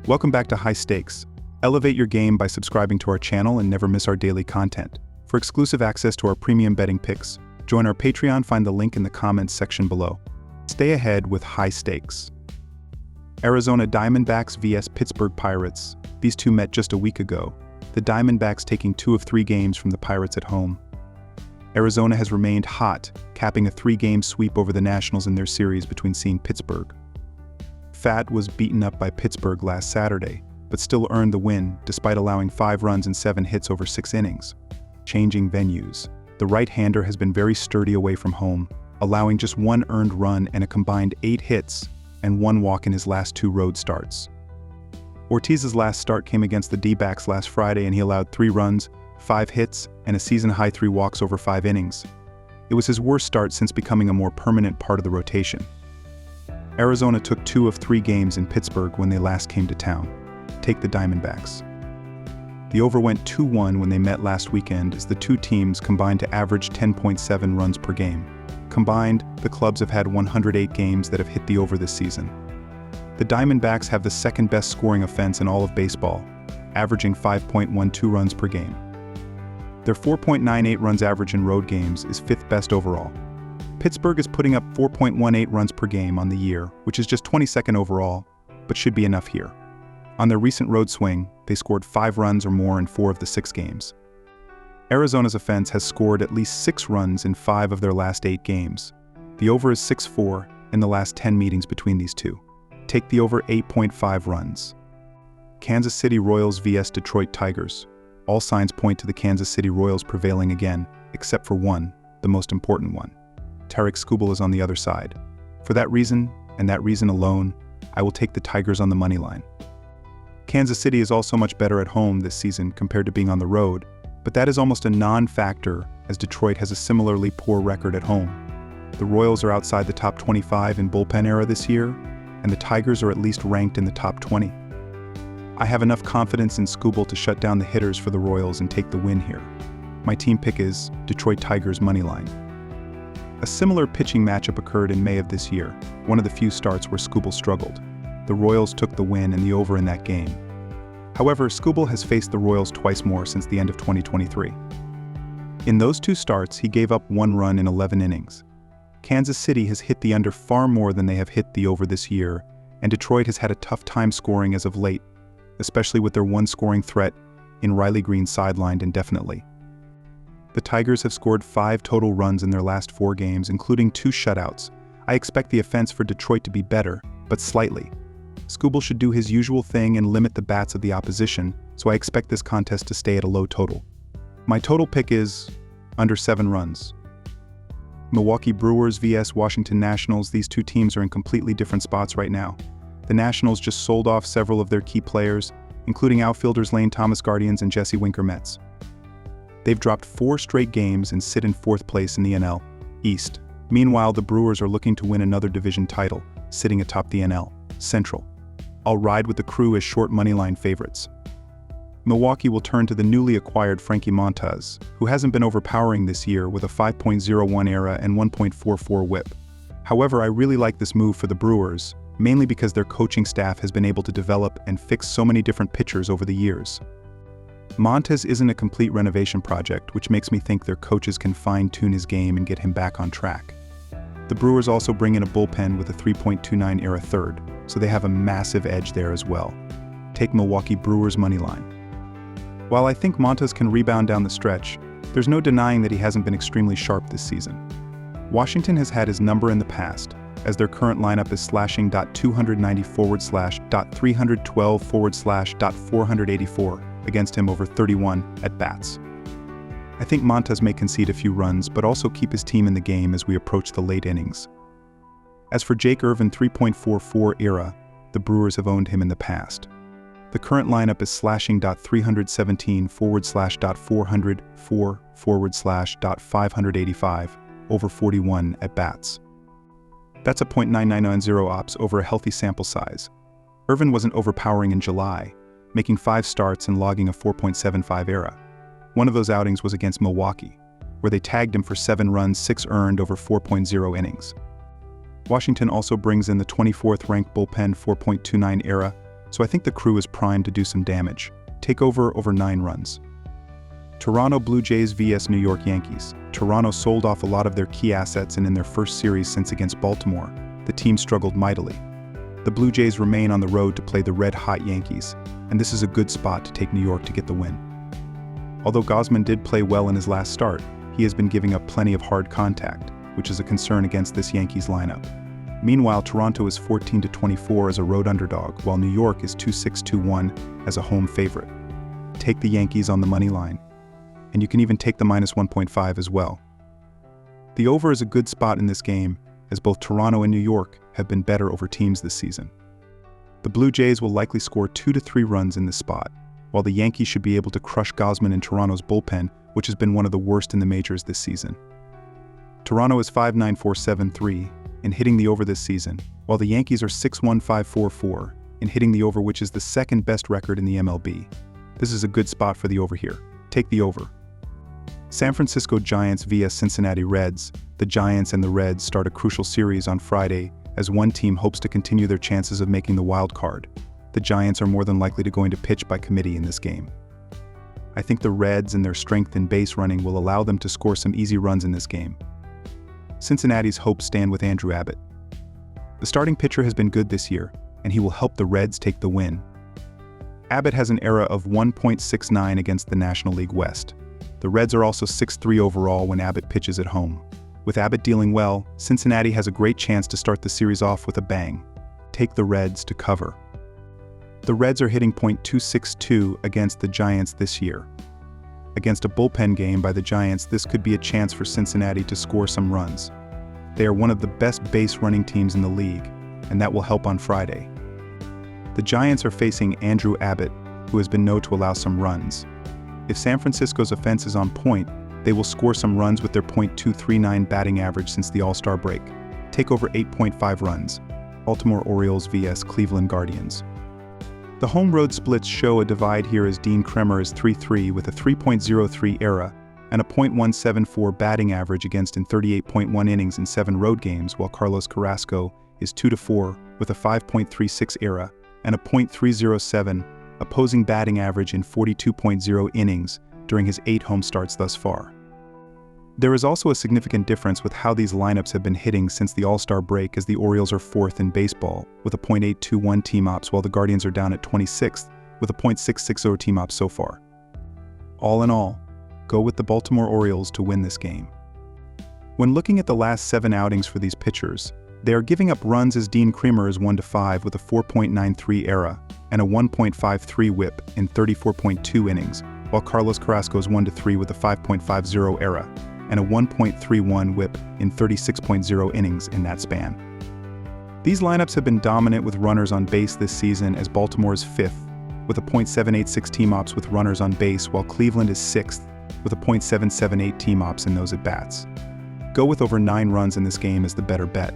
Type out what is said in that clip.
Welcome back to High Stakes. Elevate your game by subscribing to our channel and never miss our daily content. For exclusive access to our premium betting picks, join our Patreon, find the link in the comments section below. Stay ahead with High Stakes. Arizona Diamondbacks vs Pittsburgh Pirates. These two met just a week ago, the Diamondbacks taking 2 of 3 games from the Pirates at home. Arizona has remained hot, capping a 3-game sweep over the Nationals in their series between seeing Pittsburgh. Fat was beaten up by Pittsburgh last Saturday, but still earned the win despite allowing 5 runs and 7 hits over 6 innings. Changing venues, the right-hander has been very sturdy away from home, allowing just 1 earned run and a combined 8 hits and 1 walk in his last 2 road starts. Ortiz's last start came against the D-backs last Friday and he allowed 3 runs, 5 hits, and a season-high 3 walks over 5 innings. It was his worst start since becoming a more permanent part of the rotation. Arizona took 2 of 3 games in Pittsburgh when they last came to town. Take the Diamondbacks. The over went 2-1 when they met last weekend as the two teams combined to average 10.7 runs per game. Combined, the clubs have had 108 games that have hit the over this season. The Diamondbacks have the second best scoring offense in all of baseball, averaging 5.12 runs per game. Their 4.98 runs average in road games is 5th best overall. Pittsburgh is putting up 4.18 runs per game on the year, which is just 22nd overall, but should be enough here. On their recent road swing, they scored 5 runs or more in 4 of the 6 games. Arizona's offense has scored at least 6 runs in 5 of their last 8 games. The over is 6-4 in the last 10 meetings between these two. Take the over 8.5 runs. Kansas City Royals vs Detroit Tigers. All signs point to the Kansas City Royals prevailing again, except for one, the most important one. Tarik Skubal is on the other side. For that reason, and that reason alone, I will take the Tigers on the money line. Kansas City is also much better at home this season compared to being on the road, but that is almost a non-factor as Detroit has a similarly poor record at home. The Royals are outside the top 25 in bullpen era this year, and the Tigers are at least ranked in the top 20. I have enough confidence in Skubal to shut down the hitters for the Royals and take the win here. My team pick is Detroit Tigers moneyline. A similar pitching matchup occurred in May of this year, one of the few starts where Skubal struggled. The Royals took the win and the over in that game. However, Skubal has faced the Royals twice more since the end of 2023. In those 2 starts, he gave up 1 run in 11 innings. Kansas City has hit the under far more than they have hit the over this year, and Detroit has had a tough time scoring as of late, especially with their one scoring threat in Riley Green sidelined indefinitely. The Tigers have scored 5 total runs in their last 4 games, including 2 shutouts. I expect the offense for Detroit to be better, but slightly. Skubal should do his usual thing and limit the bats of the opposition, so I expect this contest to stay at a low total. My total pick is under 7 runs. Milwaukee Brewers vs Washington Nationals. These two teams are in completely different spots right now. The Nationals just sold off several of their key players, including outfielders Lane Thomas Guardians and Jesse Winker Mets. They've dropped 4 straight games and sit in 4th place in the NL East. Meanwhile, the Brewers are looking to win another division title, sitting atop the NL Central. I'll ride with the Crew as short moneyline favorites. Milwaukee will turn to the newly acquired Frankie Montas, who hasn't been overpowering this year with a 5.01 ERA and 1.44 WHIP. However, I really like this move for the Brewers, mainly because their coaching staff has been able to develop and fix so many different pitchers over the years. Montas isn't a complete renovation project, which makes me think their coaches can fine-tune his game and get him back on track. The Brewers also bring in a bullpen with a 3.29 ERA third, so they have a massive edge there as well. Take Milwaukee Brewers moneyline. While I think Montas can rebound down the stretch, there's no denying that he hasn't been extremely sharp this season. Washington has had his number in the past, as their current lineup is slashing .290/.312/.484 against him over 31 at-bats. I think Montas may concede a few runs, but also keep his team in the game as we approach the late innings. As for Jake Irvin 3.44 ERA, the Brewers have owned him in the past. The current lineup is slashing .317/.404/.585 over 41 at-bats. That's a .9990 ops over a healthy sample size. Irvin wasn't overpowering in July, making 5 starts and logging a 4.75 ERA. One of those outings was against Milwaukee, where they tagged him for 7 runs, 6 earned over 4.0 innings. Washington also brings in the 24th ranked bullpen 4.29 ERA, so I think the crew is primed to do some damage. Take over 9 runs. Toronto Blue Jays vs New York Yankees. Toronto sold off a lot of their key assets, and in their first series since against Baltimore, the team struggled mightily. The Blue Jays remain on the road to play the red-hot Yankees, and this is a good spot to take New York to get the win. Although Gausman did play well in his last start, he has been giving up plenty of hard contact, which is a concern against this Yankees lineup. Meanwhile, Toronto is 14-24 as a road underdog, while New York is 2-6-1 as a home favorite. Take the Yankees on the money line, and you can even take the -1.5 as well. The over is a good spot in this game, as both Toronto and New York have been better over teams this season. The Blue Jays will likely score 2 to 3 runs in this spot, while the Yankees should be able to crush Gausman in Toronto's bullpen, which has been one of the worst in the majors this season. Toronto is 5.9473 in hitting the over this season, while the Yankees are 6.1544 in hitting the over, which is the second best record in the MLB. This is a good spot for the over here. Take the over. San Francisco Giants vs Cincinnati Reds. The Giants and the Reds start a crucial series on Friday as one team hopes to continue their chances of making the wild card. The Giants are more than likely to going to pitch by committee in this game. I think the Reds and their strength in base running will allow them to score some easy runs in this game. Cincinnati's hopes stand with Andrew Abbott. The starting pitcher has been good this year, and he will help the Reds take the win. Abbott has an ERA of 1.69 against the National League West. The Reds are also 6-3 overall when Abbott pitches at home. With Abbott dealing well, Cincinnati has a great chance to start the series off with a bang. Take the Reds to cover. The Reds are hitting .262 against the Giants this year. Against a bullpen game by the Giants, this could be a chance for Cincinnati to score some runs. They are one of the best base running teams in the league, and that will help on Friday. The Giants are facing Andrew Abbott, who has been known to allow some runs. If San Francisco's offense is on point, they will score some runs with their .239 batting average since the All-Star break. Take over 8.5 runs. Baltimore Orioles vs Cleveland Guardians. The home road splits show a divide here as Dean Kremer is 3-3 with a 3.03 ERA and a .174 batting average against in 38.1 innings in 7 road games, while Carlos Carrasco is 2-4 with a 5.36 ERA and a .307 opposing batting average in 42.0 innings during his 8 home starts thus far. There is also a significant difference with how these lineups have been hitting since the All-Star break, as the Orioles are 4th in baseball with a .821 team ops, while the Guardians are down at 26th with a .660 team ops so far. All in all, go with the Baltimore Orioles to win this game. When looking at the last 7 outings for these pitchers, they are giving up runs as Dean Kremer is 1-5 with a 4.93 ERA and a 1.53 WHIP in 34.2 innings, while Carlos Carrasco is 1-3 with a 5.50 ERA and a 1.31 WHIP in 36.0 innings in that span. These lineups have been dominant with runners on base this season, as Baltimore is 5th with a .786 team ops with runners on base, while Cleveland is 6th with a .778 team ops in those at bats. Go with over 9 runs in this game as the better bet.